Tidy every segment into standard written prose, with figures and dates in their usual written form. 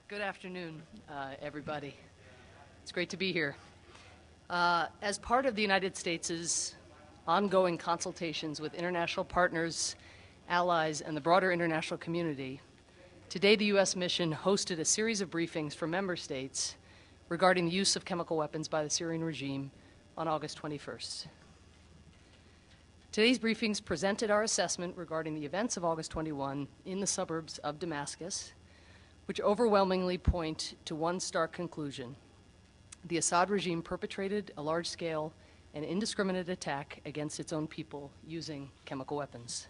Good afternoon, everybody. It's great to be here. As part of the United States' ongoing consultations with international partners, allies, and the broader international community, today the U.S. mission hosted a series of briefings for member states regarding the use of chemical weapons by the Syrian regime on August 21st. Today's briefings presented our assessment regarding the events of August 21 in the suburbs of Damascus, which overwhelmingly point to one stark conclusion. The Assad regime perpetrated a large-scale and indiscriminate attack against its own people using chemical weapons.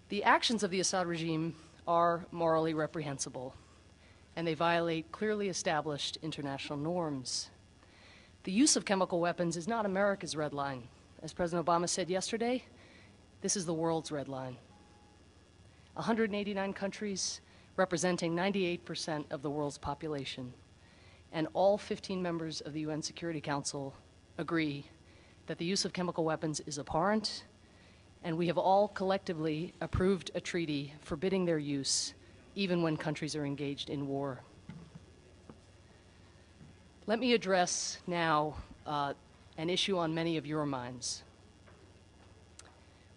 The actions of the Assad regime are morally reprehensible, and they violate clearly established international norms. The use of chemical weapons is not America's red line. As President Obama said yesterday, this is the world's red line. 189 countries representing 98% of the world's population, and all 15 members of the UN Security Council agree that the use of chemical weapons is abhorrent, and we have all collectively approved a treaty forbidding their use, even when countries are engaged in war. Let me address now an issue on many of your minds.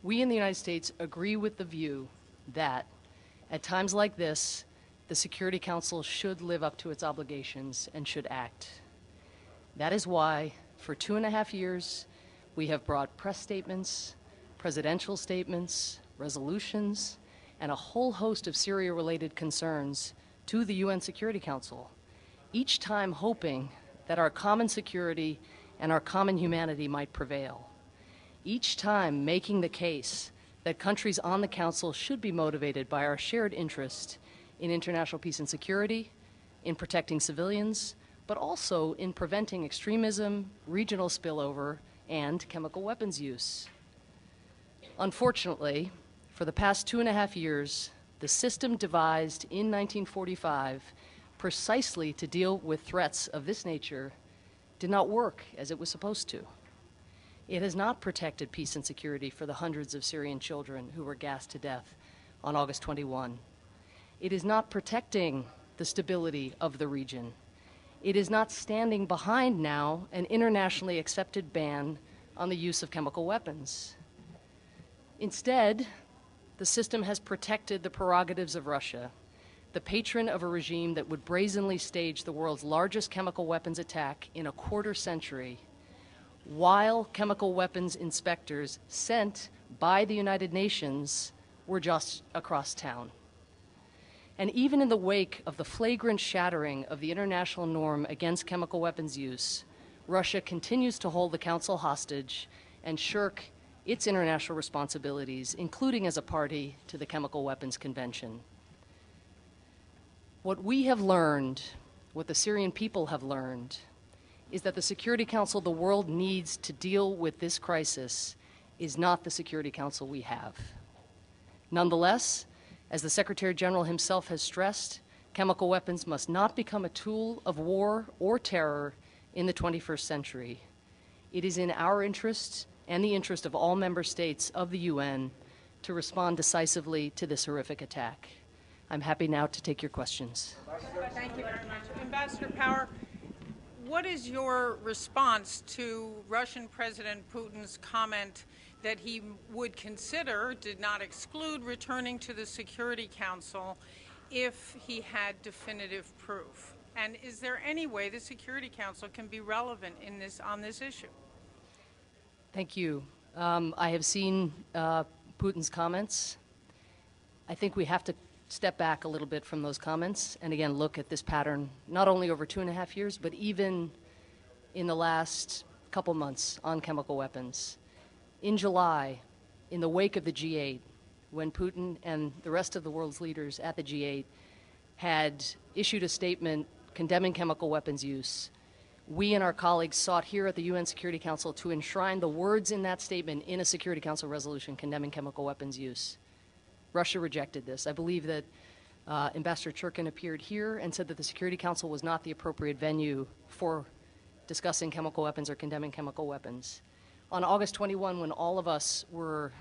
We in the United States agree with the view that at times like this, the Security Council should live up to its obligations and should act. That is why, for 2.5 years, we have brought press statements, presidential statements, resolutions, and a whole host of Syria-related concerns to the UN Security Council, each time hoping that our common security and our common humanity might prevail. Each time making the case that countries on the Council should be motivated by our shared interest in international peace and security, in protecting civilians, but also in preventing extremism, regional spillover, and chemical weapons use. Unfortunately, for the past 2.5 years, the system devised in 1945 precisely to deal with threats of this nature did not work as it was supposed to. It has not protected peace and security for the hundreds of Syrian children who were gassed to death on August 21. It is not protecting the stability of the region. It is not standing behind now an internationally accepted ban on the use of chemical weapons. Instead, the system has protected the prerogatives of Russia, the patron of a regime that would brazenly stage the world's largest chemical weapons attack in a quarter century, while chemical weapons inspectors sent by the United Nations were just across town. And even in the wake of the flagrant shattering of the international norm against chemical weapons use, Russia continues to hold the Council hostage and shirk its international responsibilities, including as a party to the Chemical Weapons Convention. What we have learned, what the Syrian people have learned, is that the Security Council the world needs to deal with this crisis is not the Security Council we have. Nonetheless, as the Secretary General himself has stressed, chemical weapons must not become a tool of war or terror in the 21st century. It is in our interest and the interest of all member states of the UN to respond decisively to this horrific attack. I'm happy now to take your questions. Thank you very much. Ambassador Power, what is your response to Russian President Putin's comment that he would consider, did not exclude, returning to the Security Council if he had definitive proof? And is there any way the Security Council can be relevant on this issue? Thank you. I have seen Putin's comments. I think we have to step back a little bit from those comments and again look at this pattern, not only over 2.5 years, but even in the last couple months on chemical weapons. In July, in the wake of the G8, when Putin and the rest of the world's leaders at the G8 had issued a statement condemning chemical weapons use, we and our colleagues sought here at the UN Security Council to enshrine the words in that statement in a Security Council resolution condemning chemical weapons use. Russia rejected this. I believe that Ambassador Churkin appeared here and said that the Security Council was not the appropriate venue for discussing chemical weapons or condemning chemical weapons. On August 21, when all of us were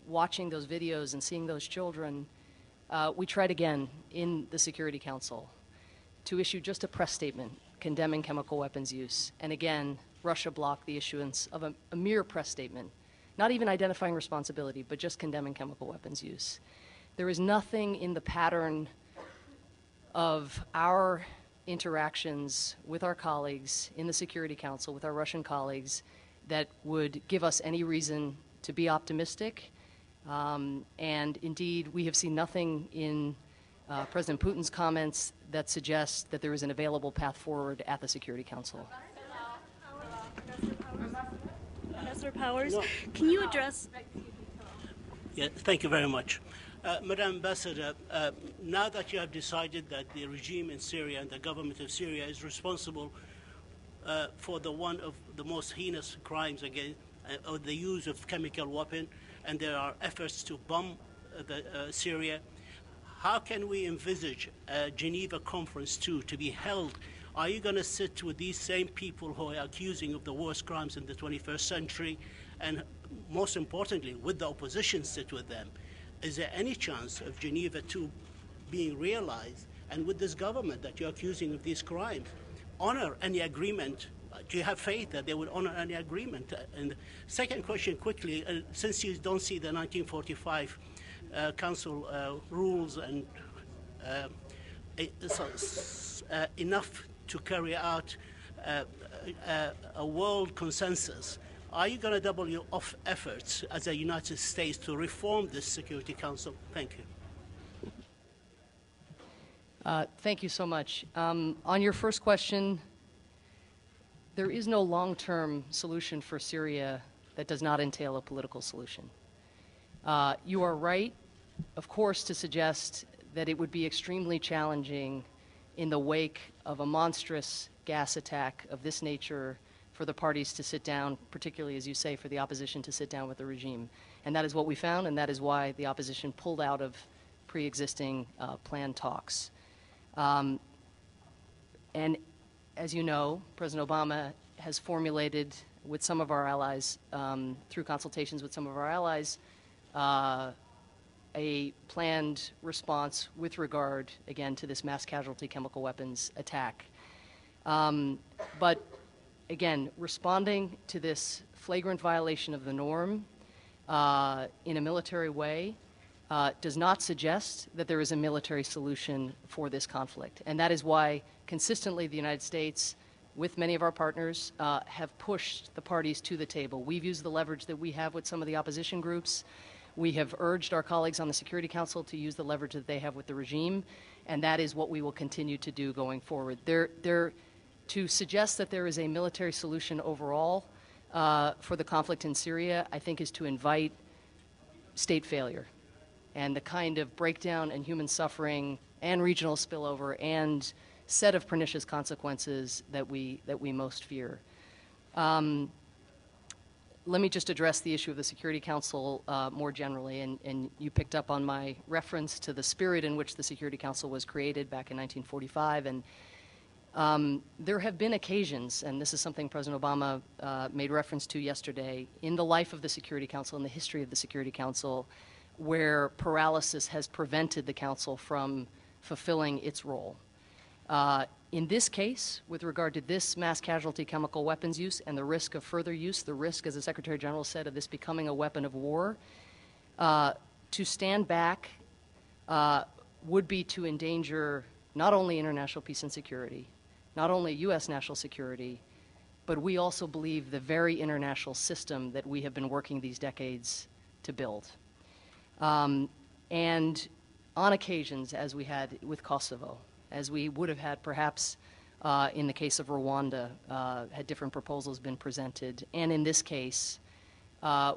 watching those videos and seeing those children, we tried again in the Security Council to issue just a press statement condemning chemical weapons use. And again, Russia blocked the issuance of a mere press statement, not even identifying responsibility, but just condemning chemical weapons use. There is nothing in the pattern of our interactions with our colleagues in the Security Council, with our Russian colleagues, that would give us any reason to be optimistic. And indeed, we have seen nothing in President Putin's comments that suggests that there is an available path forward at the Security Council. Ambassador Powers, can you address? Yeah, thank you very much. Madam Ambassador, now that you have decided that the regime in Syria and the government of Syria is responsible for one of the most heinous crimes against the use of chemical weapon, and there are efforts to bomb Syria, how can we envisage a Geneva Conference 2 to be held? Are you going to sit with these same people who are accusing of the worst crimes in the 21st century, and most importantly, with the opposition sit with them? Is there any chance of Geneva 2 being realized, and with this government that you're accusing of these crimes, honor any agreement? Do you have faith that they will honor any agreement? And second question, quickly, since you don't see the 1945 Council rules and enough to carry out a world consensus, are you going to double your efforts as a United States to reform this Security Council? Thank you. Thank you so much. On your first question, there is no long-term solution for Syria that does not entail a political solution. You are right, of course, to suggest that it would be extremely challenging in the wake of a monstrous gas attack of this nature for the parties to sit down, particularly, as you say, for the opposition to sit down with the regime. And that is what we found, and that is why the opposition pulled out of pre-existing planned talks. And as you know, President Obama has formulated with some of our allies, through consultations with some of our allies, a planned response with regard, again, to this mass casualty chemical weapons attack. But again, responding to this flagrant violation of the norm in a military way does not suggest that there is a military solution for this conflict. And that is why consistently the United States, with many of our partners, have pushed the parties to the table. We've used the leverage that we have with some of the opposition groups. We have urged our colleagues on the Security Council to use the leverage that they have with the regime, and that is what we will continue to do going forward. To suggest that there is a military solution overall for the conflict in Syria, I think, is to invite state failure and the kind of breakdown and human suffering and regional spillover and set of pernicious consequences that we most fear. Let me just address the issue of the Security Council more generally, and you picked up on my reference to the spirit in which the Security Council was created back in 1945, and there have been occasions, and this is something President Obama made reference to yesterday, in the life of the Security Council, in the history of the Security Council, where paralysis has prevented the Council from fulfilling its role. In this case, with regard to this mass casualty chemical weapons use and the risk of further use, the risk, as the Secretary General said, of this becoming a weapon of war, to stand back would be to endanger not only international peace and security, not only U.S. national security, but we also believe the very international system that we have been working these decades to build. And on occasions, as we had with Kosovo, as we would have had perhaps in the case of Rwanda, had different proposals been presented. And in this case,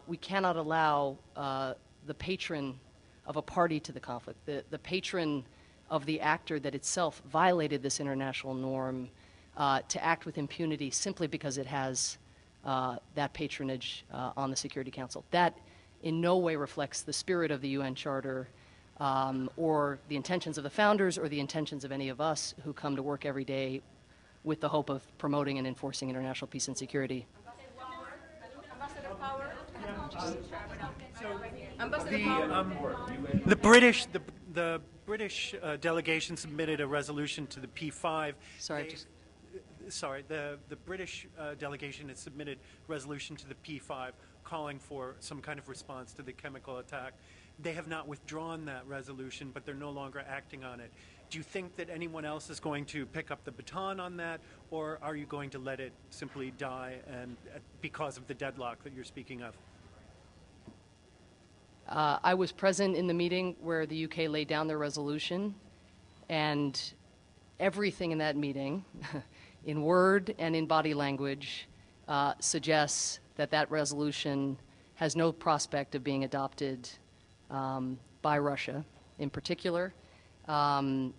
we cannot allow the patron of a party to the conflict, the patron of the actor that itself violated this international norm, to act with impunity simply because it has that patronage on the Security Council. That in no way reflects the spirit of the UN Charter, or the intentions of the founders or the intentions of any of us who come to work every day with the hope of promoting and enforcing international peace and security. The The British delegation submitted a resolution to the P5. Sorry, They- just- Sorry, the British delegation has submitted a resolution to the P5 calling for some kind of response to the chemical attack. They have not withdrawn that resolution, but they're no longer acting on it. Do you think that anyone else is going to pick up the baton on that, or are you going to let it simply die and because of the deadlock that you're speaking of? I was present in the meeting where the UK laid down their resolution, and everything in that meeting, in word and in body language, suggests that that resolution has no prospect of being adopted by Russia in particular. Our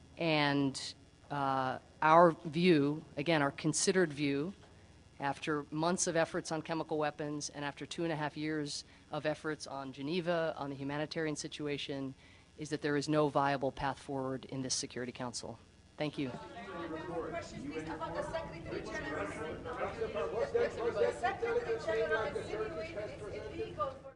view, again, our considered view, after months of efforts on chemical weapons and after 2.5 years of efforts on Geneva, on the humanitarian situation, is that there is no viable path forward in this Security Council. Thank you. The Secretary General insinuated it's illegal for